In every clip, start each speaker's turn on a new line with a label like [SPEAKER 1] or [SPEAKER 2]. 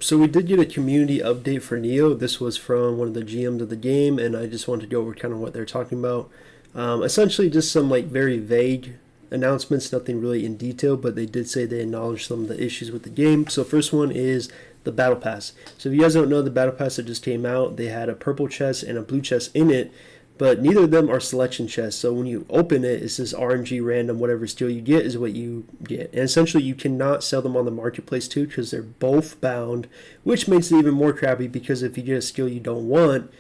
[SPEAKER 1] So we did get a community update for Neo. This was from one of the GMs of the game, and I just wanted to go over kind of what they're talking about. Essentially, just some like very vague announcements, nothing really in detail, but they did say they acknowledged some of the issues with the game. So first one is the Battle Pass. So if you guys don't know, the Battle Pass that just came out, they had a purple chest and a blue chest in it, but neither of them are selection chests. So when you open it, it says RNG random, whatever steel you get is what you get. And essentially you cannot sell them on the marketplace too because they're both bound, which makes it even more crappy because if you get a skill you don't want,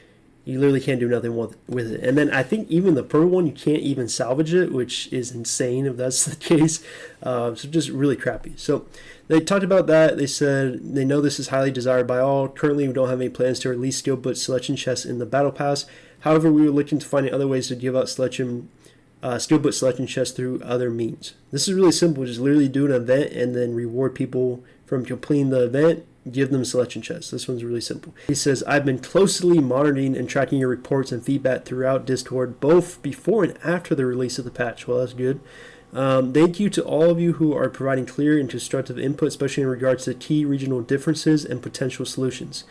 [SPEAKER 1] you literally can't do nothing with it. And then I think even the purple one, you can't even salvage it, which is insane if that's the case. So just really crappy. So they talked about that. They said they know this is highly desired by all. Currently, we don't have any plans to release skill boot selection chests in the Battle Pass. However, we were looking to finding other ways to give out skill boot selection chests through other means. This is really simple. Just literally do an event and then reward people from completing the event. Give them selection chests. This one's really simple. He says, I've been closely monitoring and tracking your reports and feedback throughout Discord, both before and after the release of the patch. Well, that's good. Thank you to all of you who are providing clear and constructive input, especially in regards to key regional differences and potential solutions.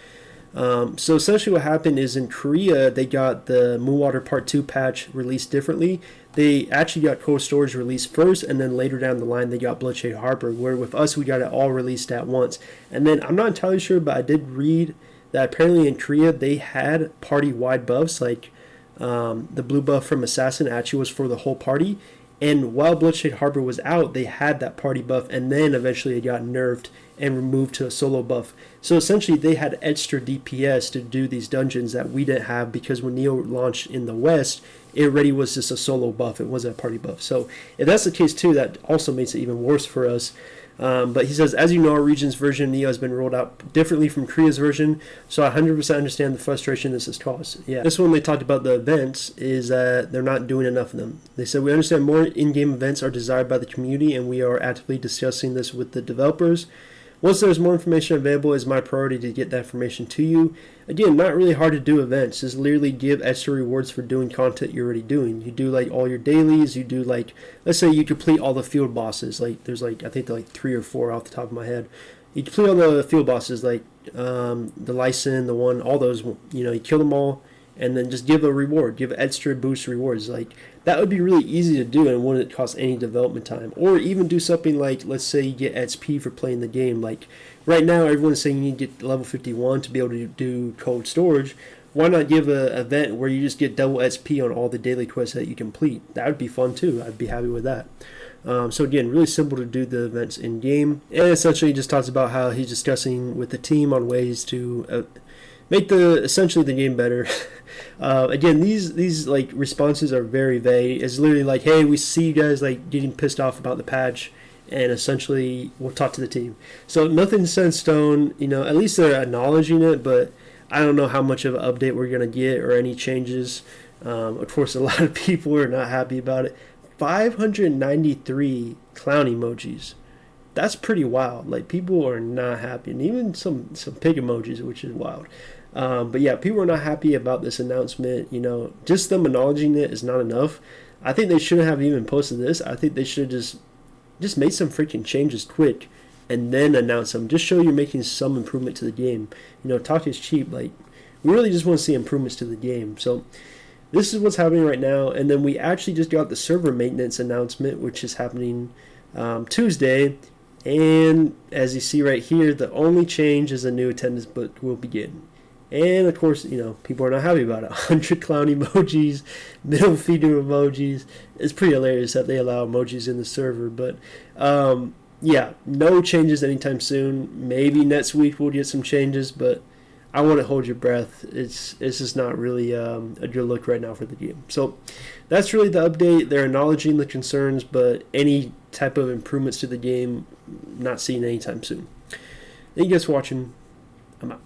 [SPEAKER 1] So essentially what happened is in Korea, they got the Moonwater Part 2 patch released differently. They actually got Cold Storage released first, and then later down the line, they got Bloodshade Harbor, where with us, we got it all released at once. And then, I'm not entirely sure, but I did read that apparently in Korea, they had party-wide buffs, like the blue buff from Assassin actually was for the whole party. And while Bloodshade Harbor was out, they had that party buff, and then eventually it got nerfed and removed to a solo buff. So essentially, they had extra DPS to do these dungeons that we didn't have because when Neo launched in the West, it already was just a solo buff. It wasn't a party buff. So if that's the case too, that also makes it even worse for us. But he says, as you know, our region's version of Neo has been rolled out differently from Korea's version, so I 100% understand the frustration this has caused. Yeah, this one they talked about the events is that they're not doing enough of them. They said, we understand more in-game events are desired by the community, and we are actively discussing this with the developers. Once there's more information available, it's my priority to get that information to you. Again, not really hard to do events. Just literally give extra rewards for doing content you're already doing. You do like all your dailies. You do like, let's say you complete all the field bosses. Like there's like, I think they're like 3 or 4 off the top of my head. You complete all the field bosses, like the Lyson, the one, all those, you kill them all. And then just give a reward, give extra boost rewards. Like that would be really easy to do and wouldn't cost any development time. Or even do something like, let's say you get XP for playing the game. Like right now, everyone's saying you need to get level 51 to be able to do cold storage. Why not give an event where you just get double XP on all the daily quests that you complete? That would be fun too. I'd be happy with that. So again, really simple to do the events in game. And essentially, he just talks about how he's discussing with the team on ways to make essentially the game better. Again, these like responses are very vague. It's literally like, hey, we see you guys like getting pissed off about the patch, and essentially we'll talk to the team. So nothing's set in stone. At least they're acknowledging it, but I don't know how much of an update we're gonna get or any changes. Of course, a lot of people are not happy about it. 593 clown emojis. That's pretty wild. Like people are not happy, and even some pig emojis, which is wild. But yeah, people are not happy about this announcement. Just them acknowledging it is not enough. I think they shouldn't have even posted this. I think they should just made some freaking changes quick and then announce them. Just show you're making some improvement to the game. Talk is cheap. Like we really just want to see improvements to the game. So this is what's happening right now. And then we actually just got the server maintenance announcement, which is happening Tuesday. And as you see right here, the only change is a new attendance book will begin. And of course, people are not happy about it. 100 clown emojis, middle finger emojis. It's pretty hilarious that they allow emojis in the server. But yeah, no changes anytime soon. Maybe next week we'll get some changes, but I wouldn't hold your breath. It's just not really a good look right now for the game. So that's really the update. They're acknowledging the concerns, but any type of improvements to the game, not seeing anytime soon. Thank you guys for watching. I'm out.